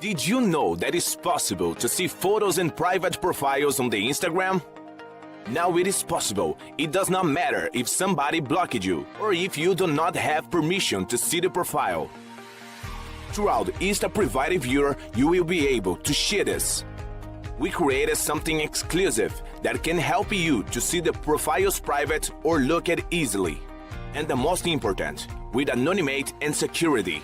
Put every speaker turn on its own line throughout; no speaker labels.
Did you know that it's possible to see photos and private profiles on the Instagram? Now it is possible. It does not matter if somebody blocked you or if you do not have permission to see the profile. Throughout Insta Private Viewer, you will be able to see this. We created something exclusive that can help you to see the profiles private or look at easily. And the most important, with anonymity and security.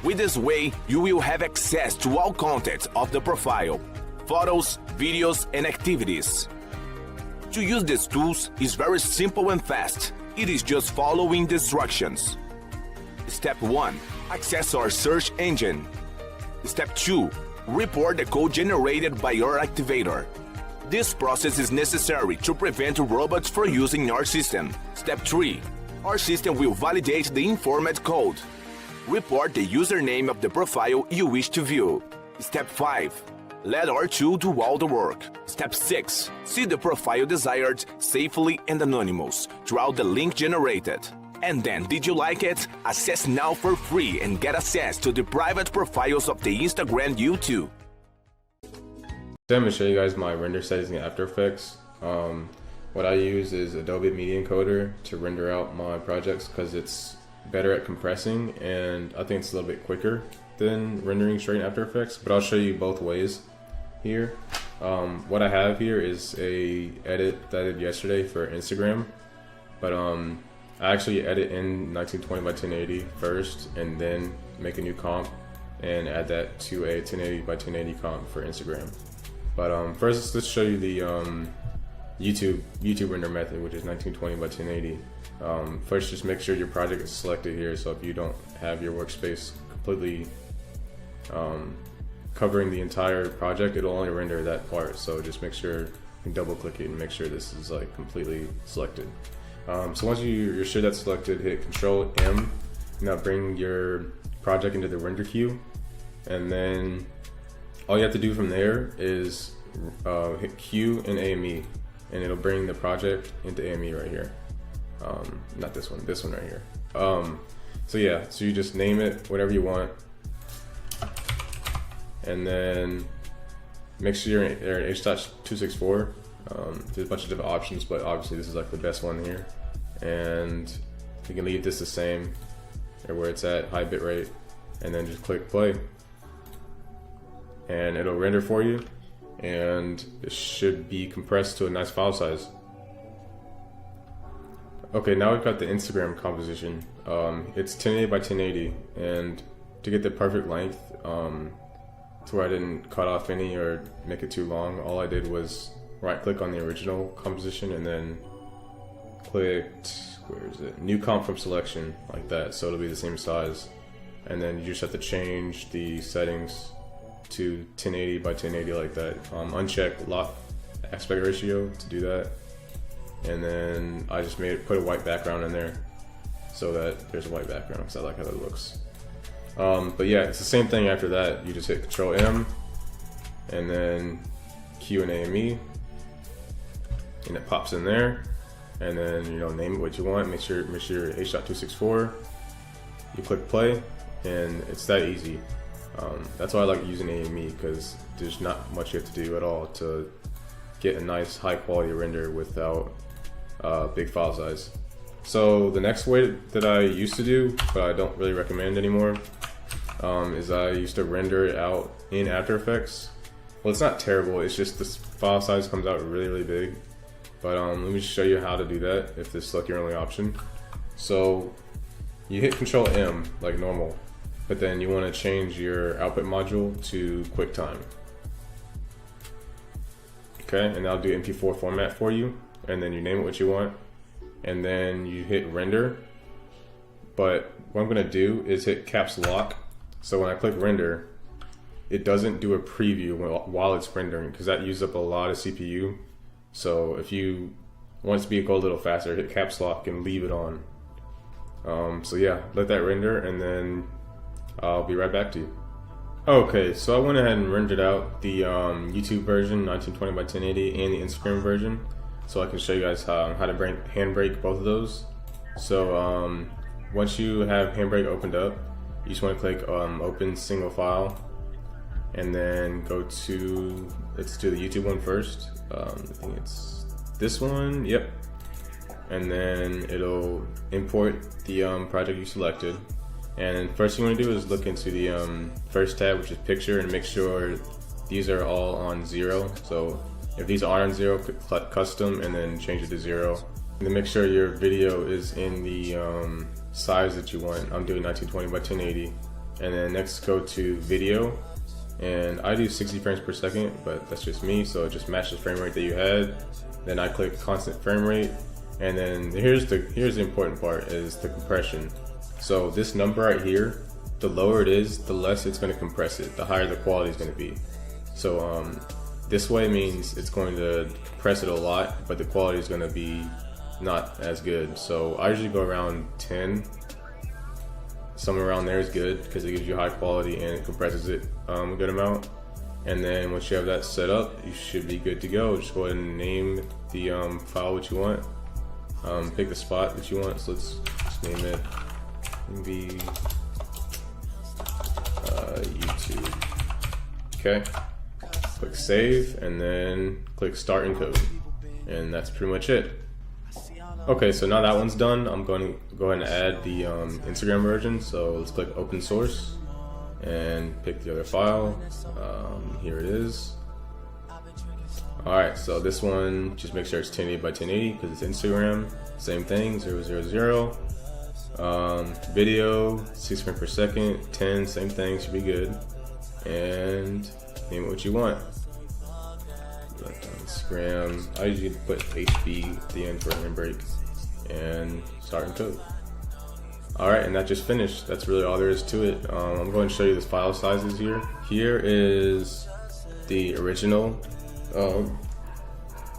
With this way, you will have access to all content of the profile, photos, videos, and activities. To use these tools is very simple and fast. It is just following the instructions. Step 1. Access our search engine. Step 2. Report the code generated by your activator. This process is necessary to prevent robots from using our system. Step 3. Our system will validate the informed code. Report the username of the profile you wish to view. Step 5. Let our tool do all the work. Step 6. See the profile desired safely and anonymous throughout the link generated. And then, did you like it? Access now for free and get access to the private profiles of the Instagram YouTube.
Today I'm going to show you guys my render settings in After Effects. What I use is Adobe Media Encoder to render out my projects because it's better at compressing, and I think it's a little bit quicker than rendering straight in After Effects, but I'll show you both ways here. What I have here is a edit that I did yesterday for Instagram, but I actually edit in 1920 by 1080 first and then make a new comp and add that to a 1080 by 1080 comp for Instagram. But first let's show you the YouTube render method, which is 1920 by 1080. First, just make sure your project is selected here, so if you don't have your workspace completely covering the entire project, it'll only render that part, so just make sure you double click it and make sure this is like completely selected. So once you're sure that's selected, hit Control M. Now bring your project into the render queue, and then all you have to do from there is hit Q and AME, and it'll bring the project into AME right here. Not this one right here. So yeah, so you just name it whatever you want, and then make sure you're in H.264. There's a bunch of different options, but obviously this is like the best one here, and you can leave this the same or where it's at, high bitrate, and then just click play and it'll render for you, and it should be compressed to a nice file size. Okay, now we've got the Instagram composition. It's 1080 by 1080, and to get the perfect length, to where I didn't cut off any or make it too long, all I did was right click on the original composition and then clicked, where is it? New comp from selection, like that, so it'll be the same size. And then you just have to change the settings to 1080 by 1080 like that. Uncheck lock aspect ratio to do that. And then I just put a white background in there so that there's a white background because I like how that looks. But yeah, it's the same thing after that. You just hit Control M and then Q and AME, and it pops in there. And then, you know, name it what you want. Make sure H.264. You click play, and it's that easy. That's why I like using AME, because there's not much you have to do at all to get a nice high quality render without big file size. So the next way that I used to do, but I don't really recommend anymore, is I used to render it out in After Effects. Well, it's not terrible, it's just this file size comes out really, really big. But let me just show you how to do that if this is like your only option. So you hit Control M like normal, but then you want to change your output module to QuickTime. Okay, and I'll do MP4 format for you, and then you name it what you want, and then you hit render. But what I'm gonna do is hit caps lock, so when I click render, it doesn't do a preview while it's rendering, because that uses up a lot of CPU. So if you want it to go a little faster, hit caps lock and leave it on. So yeah, let that render, and then I'll be right back to you. Okay, so I went ahead and rendered out the YouTube version 1920 by 1080 and the Instagram version, so I can show you guys how to handbrake both of those. So once you have Handbrake opened up, you just want to click open single file, and then go to, let's do the YouTube one first. I think it's this one, yep. And then it'll import the project you selected. And first thing you want to do is look into the first tab, which is picture, and make sure these are all on 0. So if these are on 0, click custom and then change it to 0. And then make sure your video is in the size that you want. I'm doing 1920 by 1080. And then next go to video. And I do 60 frames per second, but that's just me, so just match the frame rate that you had. Then I click constant frame rate. And then here's the important part, is the compression. So this number right here, the lower it is, the less it's going to compress it, the higher the quality is going to be. So this way means it's going to compress it a lot, but the quality is going to be not as good. So I usually go around 10. Somewhere around there is good because it gives you high quality and it compresses it a good amount. And then once you have that set up, you should be good to go. Just go ahead and name the file what you want. Pick the spot that you want. So let's just name it maybe YouTube. Okay. Click save and then click start encode. And that's pretty much it. Okay, so now that one's done, I'm going to go ahead and add the Instagram version. So let's click open source and pick the other file. Here it is. Alright, so this one, just make sure it's 1080 by 1080 because it's Instagram. Same thing, 000. Video, 6 frames per second, 10, same thing, should be good. And name it what you want. Instagram, I usually put HB at the end for handbrake, and start encode. Alright, and that just finished. That's really all there is to it. I'm going to show you the file sizes here. Here is the original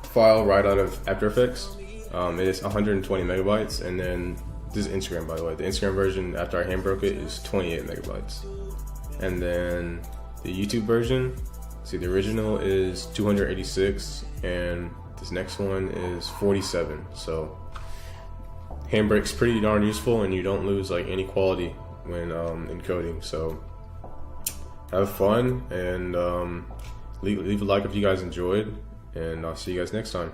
file right out of After Effects. It is 120 megabytes, and then this is Instagram, by the way. The Instagram version after I handbroke it is 28 megabytes. And then the YouTube version, see, the original is 286 and this next one is 47. So handbrake's pretty darn useful and you don't lose like any quality when encoding. So have fun and leave a like if you guys enjoyed, and I'll see you guys next time.